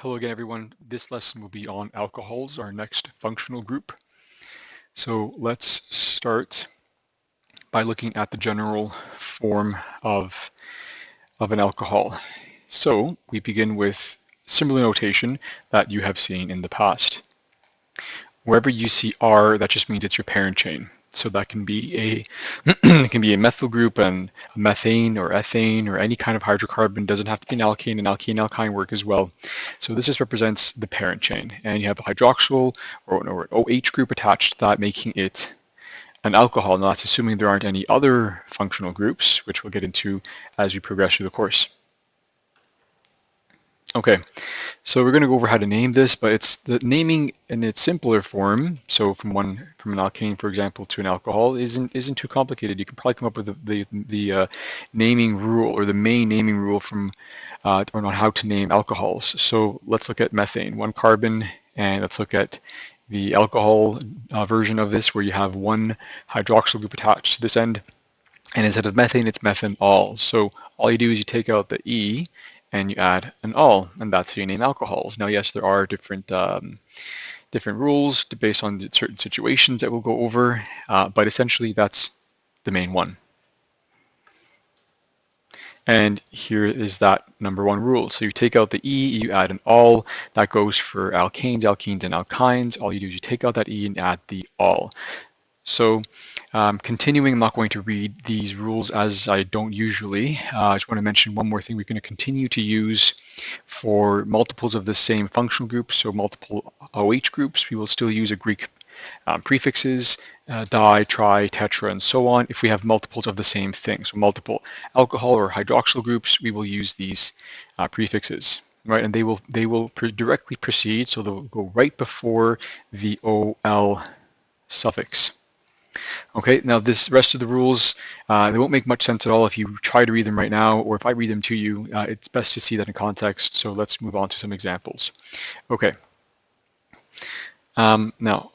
Hello again, everyone. This lesson will be on alcohols, our next functional group. So let's start by looking at the general form of an alcohol. So we begin with similar notation that you have seen in the past. Wherever you see R, that just means it's your parent chain. So that can be a it can be a methyl group and a methane or ethane or any kind of hydrocarbon. Doesn't have to be an alkane, and alkene-alkyne work as well. So this just represents the parent chain, and you have a hydroxyl or an OH group attached to that, making it an alcohol. Now that's assuming there aren't any other functional groups, which we'll get into as we progress through the course. Okay, so we're going to go over how to name this, but it's the naming in its simpler form. So from an alkane, for example, to an alcohol isn't too complicated. You can probably come up with the naming rule or the main naming rule from on how to name alcohols. So let's look at methane, 1 carbon, and let's look at the alcohol version of this, where you have 1 hydroxyl group attached to this end, and instead of methane, it's methanol. So all you do is you take out the E and you add an ol, and that's how you name alcohols. Now, yes, there are different rules based on certain situations that we'll go over, but essentially that's the main one. And here is that number 1 rule. So you take out the E, you add an ol. That goes for alkanes, alkenes, and alkynes. All you do is you take out that E and add the ol. So continuing, I'm not going to read these rules as I don't usually. I just want to mention one more thing we're going to continue to use for multiples of the same functional group, so multiple OH groups. We will still use a Greek prefixes, di, tri, tetra, and so on. If we have multiples of the same thing, so multiple alcohol or hydroxyl groups, we will use these prefixes. Right, and they will directly precede, so they'll go right before the OL suffix. Okay, now this rest of the rules, they won't make much sense at all if you try to read them right now, or if I read them to you. It's best to see that in context, so let's move on to some examples. Okay, now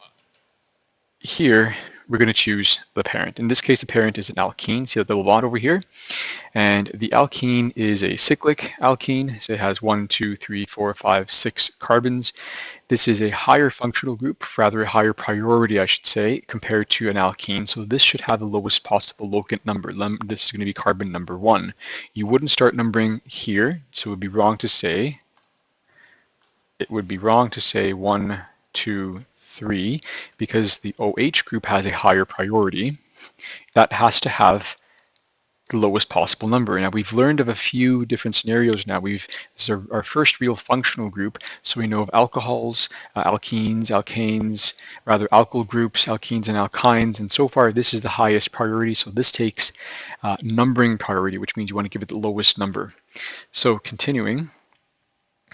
here we're going to choose the parent. In this case, the parent is an alkene. See that double bond over here? And the alkene is a cyclic alkene. So it has 1, 2, 3, 4, 5, 6 carbons. This is a higher functional group, rather a higher priority, I should say, compared to an alkene. So this should have the lowest possible locant number. This is going to be carbon number 1. You wouldn't start numbering here, so it would be wrong to say 1, 2, 3, because the OH group has a higher priority. That has to have the lowest possible number. Now we've learned of a few different scenarios now. This is our first real functional group, so we know of alcohols, alkenes, alkanes, rather alkyl groups, alkenes and alkynes, and so far this is the highest priority, so this takes numbering priority, which means you want to give it the lowest number. So continuing,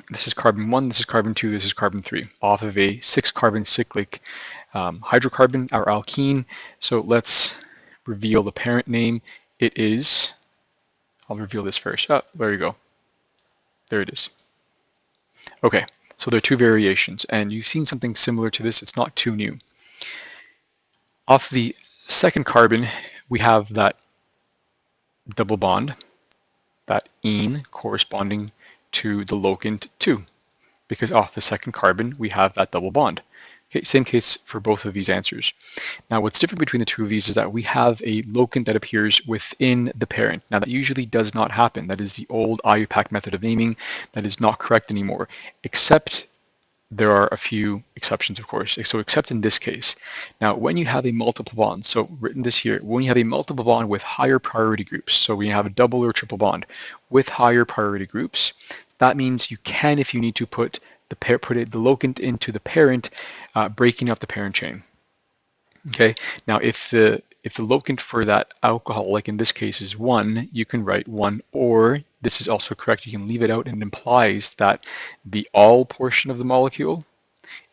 this is carbon 1, this is carbon 2, this is carbon 3, off of a 6-carbon cyclic hydrocarbon, our alkene. So let's reveal the parent name. It is, I'll reveal this first. Oh, there you go. There it is. Okay, so there are 2 variations, and you've seen something similar to this. It's not too new. Off the 2nd carbon, we have that double bond, that ene corresponding to the locant 2, because off the 2nd carbon, we have that double bond. Okay, same case for both of these answers. Now, what's different between the 2 of these is that we have a locant that appears within the parent. Now, that usually does not happen. That is the old IUPAC method of naming. That is not correct anymore, except there are a few exceptions, of course. So except in this case. Now, when you have a multiple bond, so written this here, when you have a multiple bond with higher priority groups, so when you have a double or triple bond with higher priority groups, that means you can, if you need to, put the locant into the parent, breaking up the parent chain. Okay. Now, if the locant for that alcohol, like in this case, is 1, you can write 1, or this is also correct, you can leave it out, and it implies that the ol portion of the molecule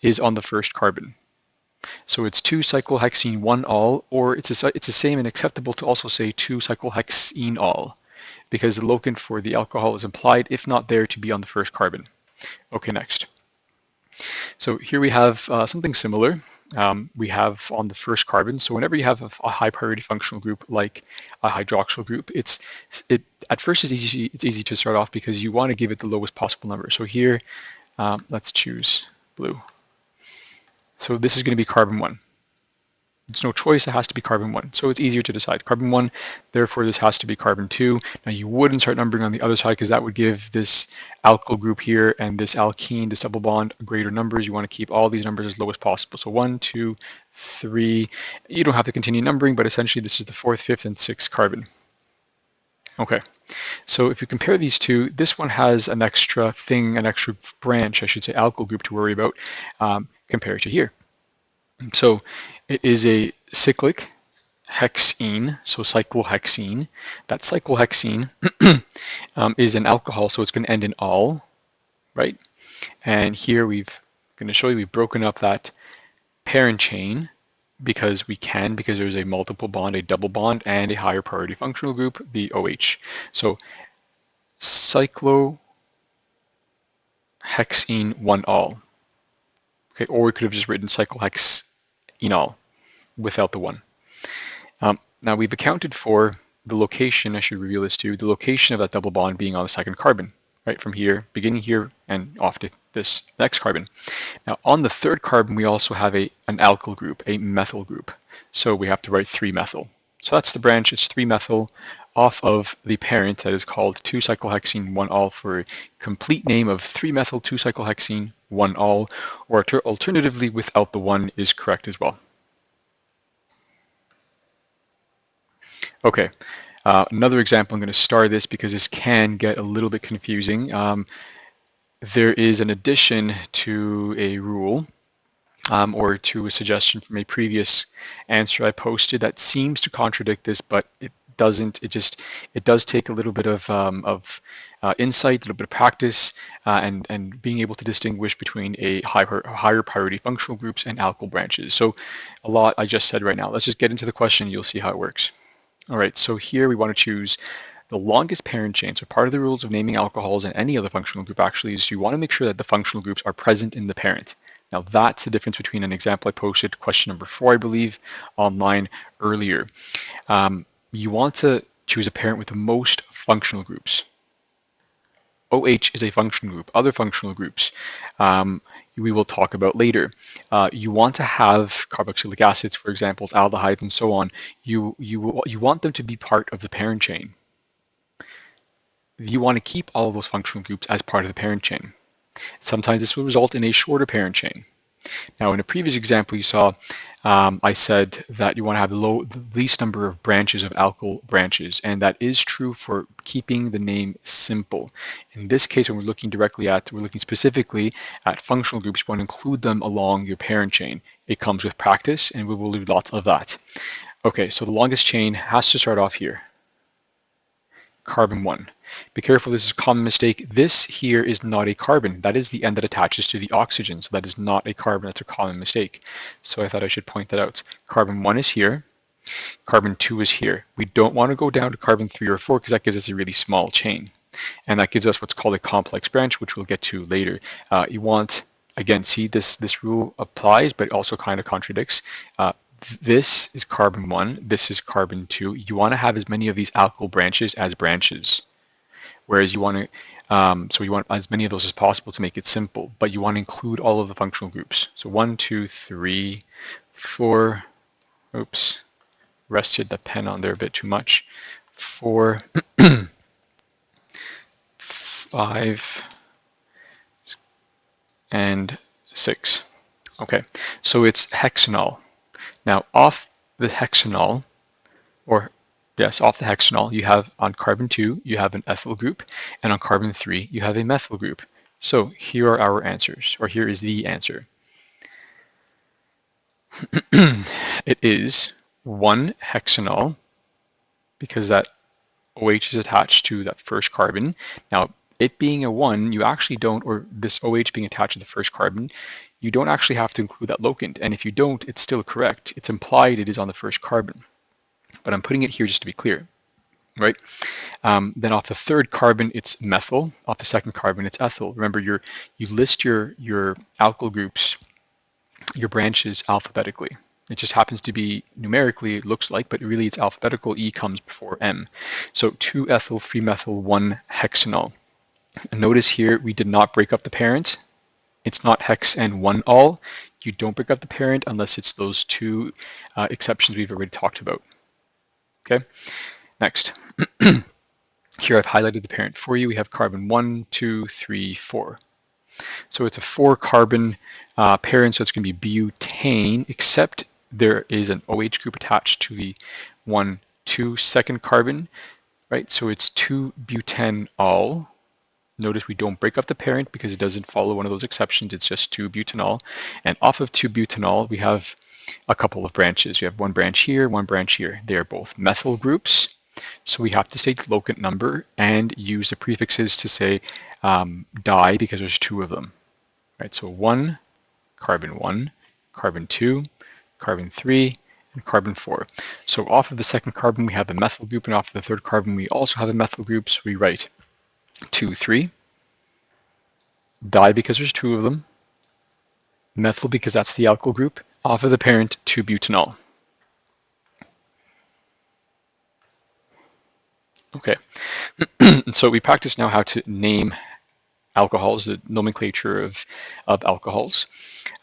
is on the 1st carbon. So it's 2-cyclohexene 1-ol, or it's the same and acceptable to also say 2-cyclohexene-ol, because the locant for the alcohol is implied, if not there, to be on the 1st carbon. Okay, next. So here we have something similar. We have on the 1st carbon. So whenever you have a high priority functional group like a hydroxyl group, at first it's easy to start off because you want to give it the lowest possible number. So here Let's choose blue. So this is going to be carbon 1. It's no choice, it has to be carbon 1. So it's easier to decide. Carbon 1, therefore this has to be carbon 2. Now you wouldn't start numbering on the other side because that would give this alkyl group here and this alkene, this double bond, greater numbers. You want to keep all these numbers as low as possible. So 1, 2, 3. You don't have to continue numbering, but essentially this is the 4th, 5th, and 6th carbon. Okay, so if you compare these two, this one has an extra thing, an extra branch, I should say, alkyl group to worry about compared to here. So it is a cyclic hexene, so cyclohexene. That cyclohexene is an alcohol, so it's going to end in -ol, right? And here we've going to show you we've broken up that parent chain because we can, because there's a multiple bond, a double bond, and a higher priority functional group, the OH. So cyclohexene 1-ol. Okay, or we could have just written cyclohexenol without the 1. Now we've accounted for the location, I should reveal this too, the location of that double bond being on the second carbon, right, from here, beginning here, and off to this next carbon. Now on the third carbon, we also have an alkyl group, a methyl group. So we have to write 3-methyl. So that's the branch, it's 3-methyl off of the parent that is called 2-cyclohexene 1-ol for a complete name of 3-methyl 2-cyclohexene 1-ol, or alternatively without the 1 is correct as well. Okay, another example, I'm going to star this because this can get a little bit confusing. There is an addition to a rule or to a suggestion from a previous answer I posted that seems to contradict this, but it doesn't. It does take a little bit of insight, a little bit of practice, and being able to distinguish between a higher priority functional groups and alkyl branches. So a lot I just said right now. Let's just get into the question. You'll see how it works. All right, so here we want to choose the longest parent chain. So part of the rules of naming alcohols and any other functional group actually is you want to make sure that the functional groups are present in the parent. Now that's the difference between an example I posted, question number 4, I believe, online earlier. You want to choose a parent with the most functional groups. OH is a functional group. Other functional groups we will talk about later. You want to have carboxylic acids, for example, aldehydes, and so on. You want them to be part of the parent chain. You want to keep all of those functional groups as part of the parent chain. Sometimes this will result in a shorter parent chain. Now, in a previous example you saw, I said that you want to have the least number of branches of alkyl branches, and that is true for keeping the name simple. In this case, when we're looking specifically at functional groups, you want to include them along your parent chain. It comes with practice, and we will do lots of that. Okay, so the longest chain has to start off here. Carbon 1. Be careful, this is a common mistake. This here is not a carbon. That is the end that attaches to the oxygen. So that is not a carbon. That's a common mistake. So I thought I should point that out. Carbon 1 is here. Carbon 2 is here. We don't want to go down to carbon 3 or 4 because that gives us a really small chain. And that gives us what's called a complex branch, which we'll get to later. You want, again, see this rule applies, but it also kind of contradicts. This is carbon 1, this is carbon 2. You want to have as many of these alkyl branches as branches. Whereas you want to, so you want as many of those as possible to make it simple, but you want to include all of the functional groups. So 1, 2, 3, 4, oops, rested the pen on there a bit too much. 4, 5, and 6. Okay, so it's hexanol. Now off the hexanol, off the hexanol, you have on carbon 2, you have an ethyl group, and on carbon 3, you have a methyl group. So here are our answers, or here is the answer. It is 1-hexanol, because that OH is attached to that first carbon. Now, it being a 1, you actually don't, or this OH being attached to the first carbon, you don't actually have to include that locant. And if you don't, it's still correct. It's implied it is on the first carbon. But I'm putting it here just to be clear, right? Then off the third carbon, it's methyl. Off the second carbon, it's ethyl. Remember, you list your alkyl groups, your branches alphabetically. It just happens to be numerically, it looks like, but really it's alphabetical. E comes before M. So 2-ethyl, 3-methyl, 1-hexanol. And notice here, we did not break up the parent. It's not hex and 1-ol. You don't break up the parent unless it's those two exceptions we've already talked about. Okay, next. Here I've highlighted the parent for you. We have carbon 1, 2, 3, 4. So it's a 4-carbon parent, so it's going to be butane, except there is an OH group attached to the 1, 2 second carbon, right? So it's 2-butanol. Notice we don't break up the parent because it doesn't follow one of those exceptions. It's just 2-butanol. And off of 2-butanol, we have a couple of branches. We have one branch here, one branch here. They are both methyl groups. So we have to say the locant number and use the prefixes to say di because there's 2 of them. Right, so 1, carbon 2, carbon 3, and carbon 4. So off of the second carbon we have a methyl group, and off of the third carbon we also have a methyl group, so we write 2, 3, di because there's 2 of them, methyl because that's the alkyl group, off of the parent 2-butanol. Okay, so we practice now how to name alcohols, the nomenclature of alcohols.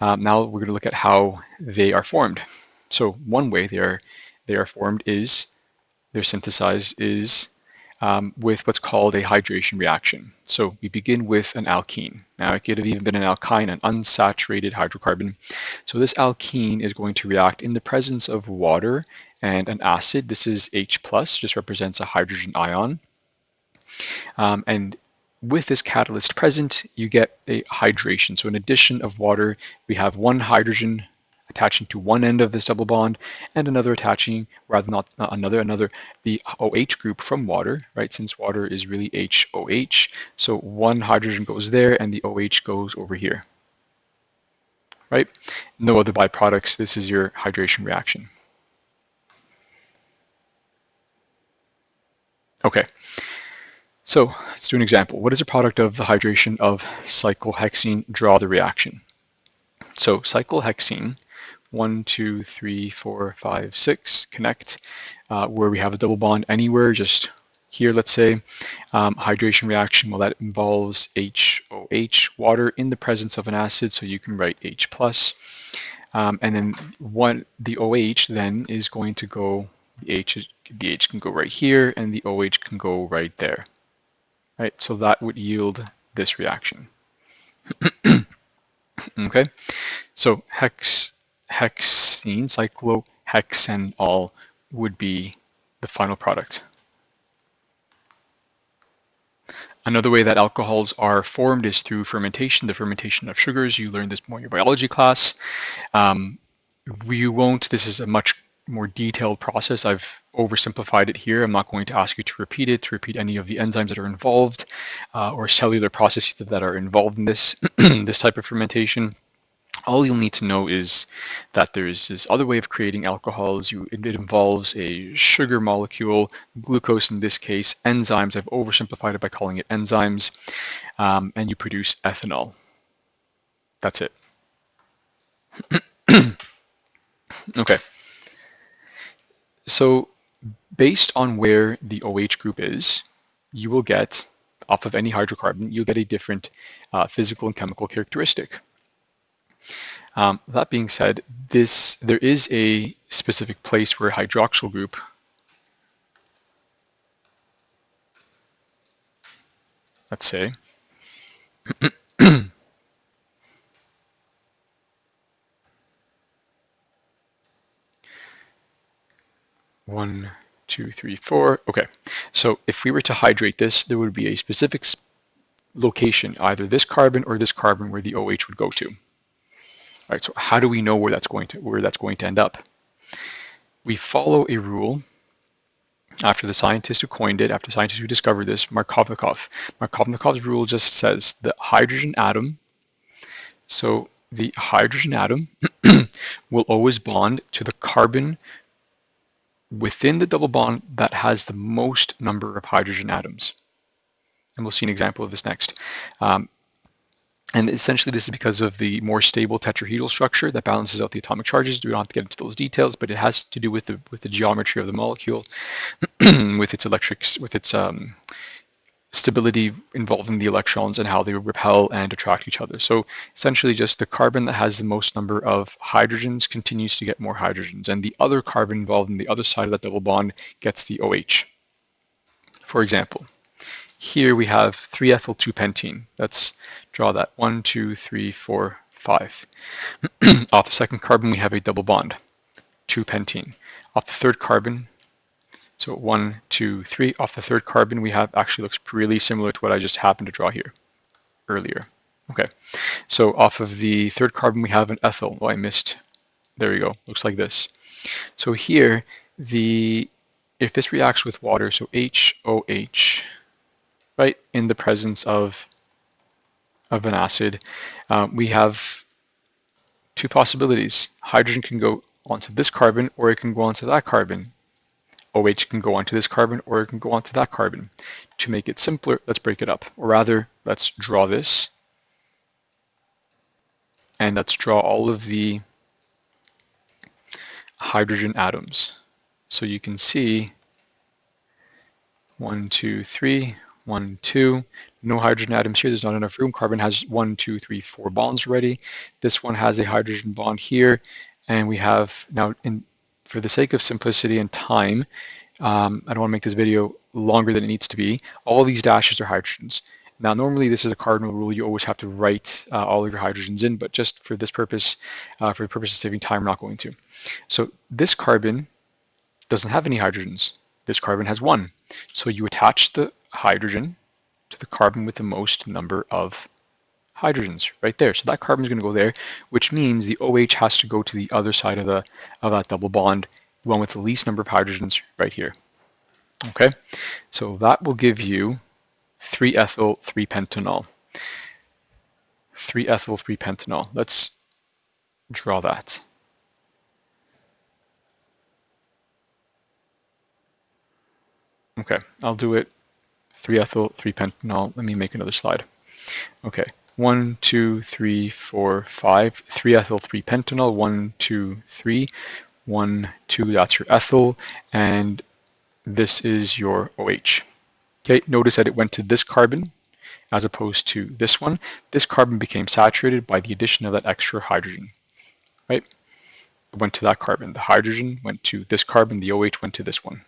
Now we're going to look at how they are formed. So one way they are formed is, they're synthesized is with what's called a hydration reaction. So we begin with an alkene. Now it could have even been an alkyne, an unsaturated hydrocarbon. So this alkene is going to react in the presence of water and an acid. This is H+, just represents a hydrogen ion. And with this catalyst present, you get a hydration. So in addition of water, we have one hydrogen attaching to one end of this double bond and another attaching, rather not another, the OH group from water, right? Since water is really HOH. So one hydrogen goes there and the OH goes over here, right? No other byproducts. This is your hydration reaction. Okay. So let's do an example. What is a product of the hydration of cyclohexene? Draw the reaction. So cyclohexene, 1, 2, 3, 4, 5, 6, connect, where we have a double bond anywhere, just here, let's say. Hydration reaction, well, that involves HOH, water in the presence of an acid, so you can write H+. And then the OH then is going to go, the H can go right here, and the OH can go right there. Right, so that would yield this reaction. Okay, so hexene, cyclohexanol would be the final product. Another way that alcohols are formed is through fermentation, the fermentation of sugars. You learned this more in your biology class. This is a much more detailed process. I've oversimplified it here. I'm not going to ask you to repeat any of the enzymes that are involved or cellular processes that are involved in this, this type of fermentation. All you'll need to know is that there is this other way of creating alcohols. It involves a sugar molecule, glucose in this case, enzymes. I've oversimplified it by calling it enzymes, and you produce ethanol. That's it. Okay. So based on where the OH group is, you will get, off of any hydrocarbon, you'll get a different physical and chemical characteristic. That being said, there is a specific place where a hydroxyl group let's say one, two, three, four. Okay, so if we were to hydrate this, there would be a specific location, either this carbon or this carbon, where the OH would go to. All right, so how do we know where that's going to end up? We follow a rule after the scientist who coined it, after the scientist who discovered this, Markovnikov's rule just says the hydrogen atom, so the hydrogen atom will always bond to the carbon within the double bond that has the most number of hydrogen atoms. And we'll see an example of this next. And essentially this is because of the more stable tetrahedral structure that balances out the atomic charges. We don't have to get into those details, but it has to do with the geometry of the molecule, with its stability involving the electrons and how they repel and attract each other. So essentially just the carbon that has the most number of hydrogens continues to get more hydrogens, and the other carbon involved in the other side of that double bond gets the OH. For example, here we have 3-ethyl-2-pentene. Let's draw that. 1, 2, 3, 4, 5. Off the second carbon, we have a double bond, 2-pentene. Off the third carbon, so 1, 2, 3. Off the third carbon, we have, actually looks really similar to what I just happened to draw here earlier. Okay, so off of the third carbon, we have an ethyl. Oh, I missed. There we go. Looks like this. So here, if this reacts with water, so HOH, right, in the presence of an acid, we have two possibilities. Hydrogen can go onto this carbon, or it can go onto that carbon. OH can go onto this carbon, or it can go onto that carbon. To make it simpler, let's break it up. Or rather, let's draw this. And let's draw all of the hydrogen atoms. So you can see 1, 2, 3, 1, 2. No hydrogen atoms here. There's not enough room. Carbon has 1, 2, 3, 4 bonds already. This one has a hydrogen bond here. And we have now, for the sake of simplicity and time, I don't want to make this video longer than it needs to be. All of these dashes are hydrogens. Now, normally this is a cardinal rule. You always have to write all of your hydrogens in, but just for this purpose, for the purpose of saving time, we're not going to. So this carbon doesn't have any hydrogens. This carbon has 1. So you attach the hydrogen to the carbon with the most number of hydrogens right there. So that carbon is going to go there, which means the OH has to go to the other side of that double bond, the one with the least number of hydrogens right here. Okay, so that will give you 3-ethyl-3-pentanol. 3-ethyl-3-pentanol. Let's draw that. Okay, I'll do it 3-ethyl-3-pentanol. Let me make another slide. Okay, 1, 2, 3, 4, 5. 3-ethyl-3-pentanol. 1, 2, 3. 1, 2, that's your ethyl, and this is your OH. Okay, notice that it went to this carbon as opposed to this one. This carbon became saturated by the addition of that extra hydrogen, right? It went to that carbon. The hydrogen went to this carbon. The OH went to this one.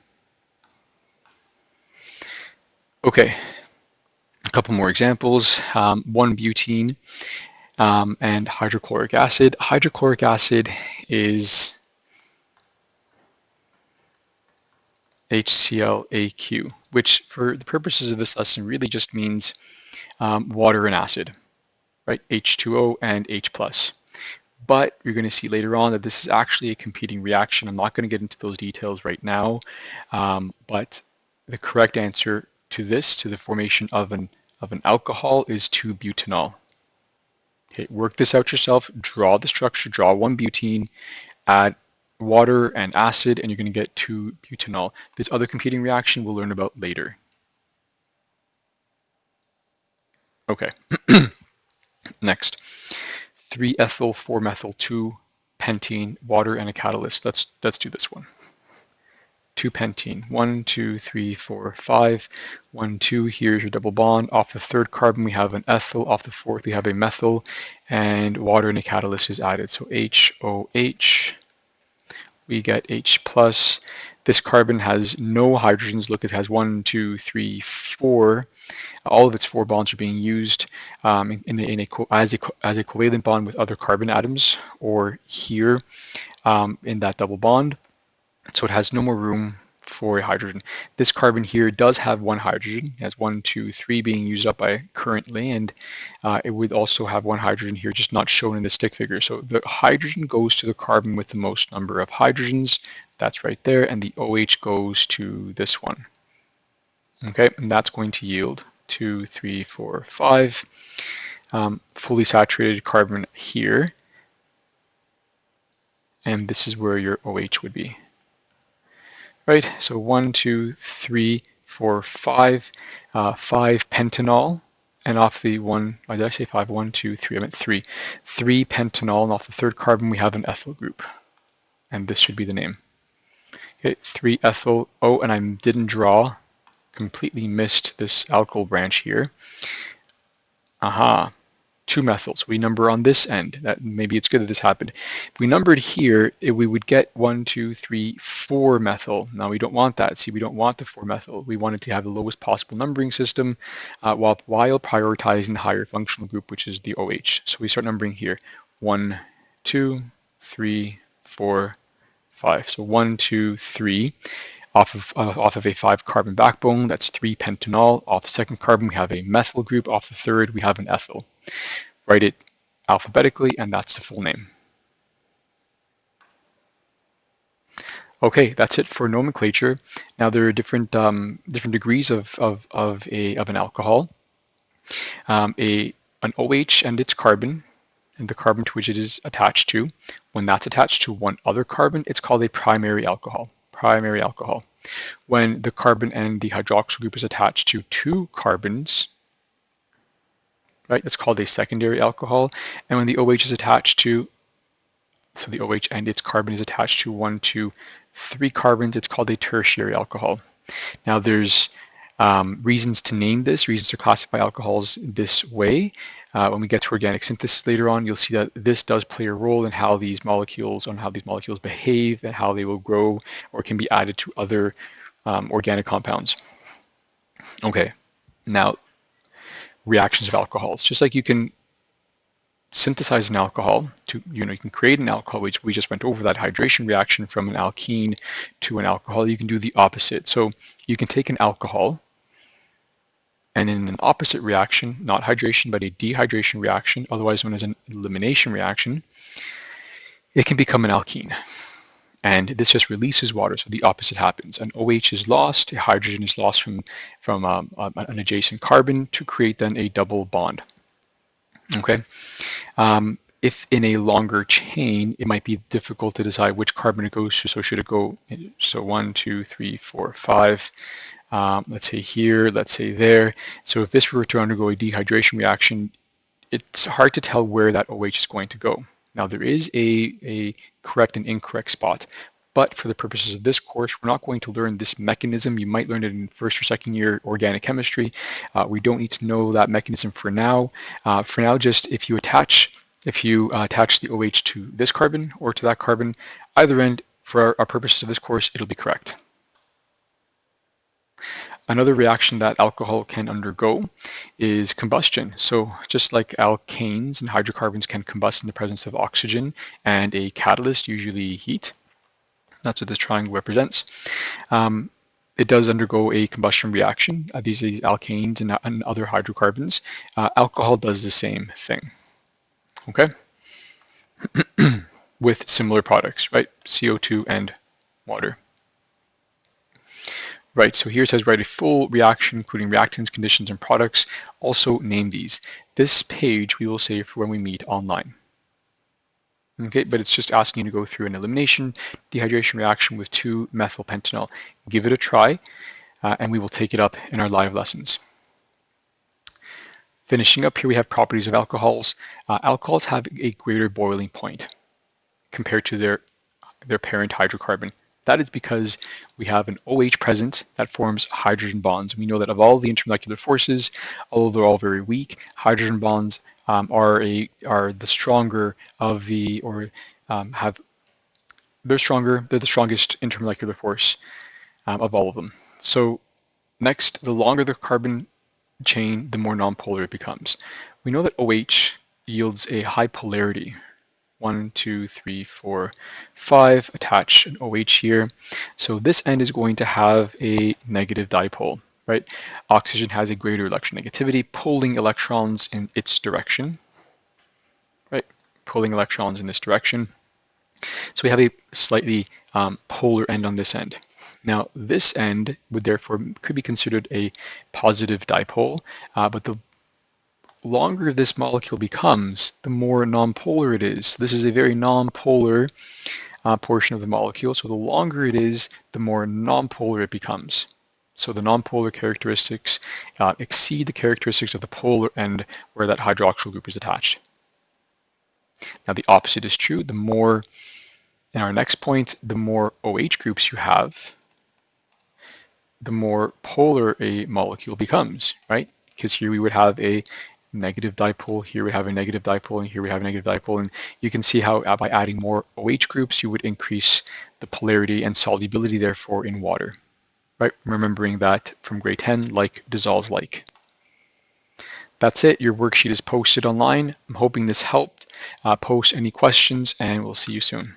Okay, a couple more examples. 1-butene and hydrochloric acid. Hydrochloric acid is HClAQ, which for the purposes of this lesson really just means water and acid, right? H2O and H+. But you're going to see later on that this is actually a competing reaction. I'm not going to get into those details right now, but the correct answer to this, to the formation of an alcohol, is 2-butanol. Okay, work this out yourself. Draw the structure. Draw 1-butene, add water and acid, and you're going to get 2-butanol. This other competing reaction we'll learn about later. Okay. Next, 3-ethyl-4-methyl-2-pentene, water and a catalyst. Let's do this one. 2-pentene. 1, 2, 3, 4, 5. 1, 2. Here's your double bond. Off the third carbon, we have an ethyl. Off the fourth, we have a methyl, and water and a catalyst is added. So HOH. We get H+. This carbon has no hydrogens. Look, it has 1, 2, 3, 4. All of its 4 bonds are being used as a covalent bond with other carbon atoms, or here in that double bond. So it has no more room for a hydrogen. This carbon here does have 1 hydrogen. It has 1, 2, 3 being used up by currently, and it would also have 1 hydrogen here, just not shown in the stick figure. So the hydrogen goes to the carbon with the most number of hydrogens. That's right there, and the OH goes to this one. Okay, and that's going to yield 2, 3, 4, 5. Fully saturated carbon here, and this is where your OH would be. Right, so 1, 2, 3, 4, 5, 5-pentanol, and off the one, why did I say 5? 1, 2, 3, I meant 3. 3-pentanol, and off the third carbon we have an ethyl group, and this should be the name. Okay, 3-ethyl, oh, and I didn't draw, completely missed this alkyl branch here. Aha, 2 methyls. We number on this end. That maybe it's good that this happened. If we numbered here, we would get 1, 2, 3, 4 methyl. Now we don't want that. See, we don't want the 4 methyl. We wanted to have the lowest possible numbering system while prioritizing the higher functional group, which is the OH. So we start numbering here. 1, 2, 3, 4, 5. So 1, 2, 3. Off of a 5-carbon backbone, that's 3-pentanol. Off the second carbon, we have a methyl group. Off the third, we have an ethyl. Write it alphabetically, and that's the full name. Okay, that's it for nomenclature. Now there are different degrees of an alcohol. An OH and its carbon, and the carbon to which it is attached to. When that's attached to one other carbon, it's called a primary alcohol. Primary alcohol. When the carbon and the hydroxyl group is attached to 2 carbons, right, it's called a secondary alcohol. And when the OH is attached to, so the OH and its carbon is attached to 1, 2, 3 carbons, it's called a tertiary alcohol. Now there's reasons to name this, reasons to classify alcohols this way. When we get to organic synthesis later on, you'll see that this does play a role in how these molecules behave and how they will grow or can be added to other organic compounds. Okay, now reactions of alcohols. Just like you can synthesize an alcohol you can create an alcohol, which we just went over that hydration reaction from an alkene to an alcohol. You can do the opposite. So you can take an alcohol, and in an opposite reaction, not hydration, but a dehydration reaction, otherwise known as an elimination reaction, it can become an alkene. And this just releases water, so the opposite happens. An OH is lost, a hydrogen is lost from an adjacent carbon to create then a double bond. Okay. If in a longer chain, it might be difficult to decide which carbon it goes to. So should it go, so 1, 2, 3, 4, 5, let's say here, let's say there. So if this were to undergo a dehydration reaction, it's hard to tell where that OH is going to go. Now there is a correct and incorrect spot, but for the purposes of this course, we're not going to learn this mechanism. You might learn it in first or second year organic chemistry. We don't need to know that mechanism for now. Just if you attach the OH to this carbon or to that carbon, either end, for our purposes of this course, it'll be correct. Another reaction that alcohol can undergo is combustion. So just like alkanes and hydrocarbons can combust in the presence of oxygen and a catalyst, usually heat, that's what this triangle represents. It does undergo a combustion reaction. These are alkanes and other hydrocarbons. Alcohol does the same thing. Okay? With similar products, right? CO2 and water. Right, so here it says write a full reaction, including reactants, conditions, and products. Also name these. This page we will save for when we meet online. Okay, but it's just asking you to go through an elimination dehydration reaction with 2-methylpentanol. Give it a try, and we will take it up in our live lessons. Finishing up here, we have properties of alcohols. Alcohols have a greater boiling point compared to their parent hydrocarbon. That is because we have an OH present that forms hydrogen bonds. We know that of all the intermolecular forces, although they're all very weak, hydrogen bonds are the stronger of the, or they're stronger. They're the strongest intermolecular force of all of them. So next, the longer the carbon chain, the more nonpolar it becomes. We know that OH yields a high polarity. 1, 2, 3, 4, 5, attach an OH here. So this end is going to have a negative dipole, right? Oxygen has a greater electronegativity, pulling electrons in its direction, right? Pulling electrons in this direction. So we have a slightly polar end on this end. Now this end could be considered a positive dipole, but the longer this molecule becomes, the more nonpolar it is. So this is a very nonpolar portion of the molecule. So the longer it is, the more nonpolar it becomes. So the nonpolar characteristics exceed the characteristics of the polar end where that hydroxyl group is attached. Now the opposite is true. The more, in our next point, the more OH groups you have, the more polar a molecule becomes, right? Because here we would have a negative dipole, here we have a negative dipole, and here we have a negative dipole. And you can see how by adding more OH groups, you would increase the polarity and solubility, therefore, in water, right? Remembering that from grade 10, like dissolves like. That's it. Your worksheet is posted online. I'm hoping this helped. Post any questions, and we'll see you soon.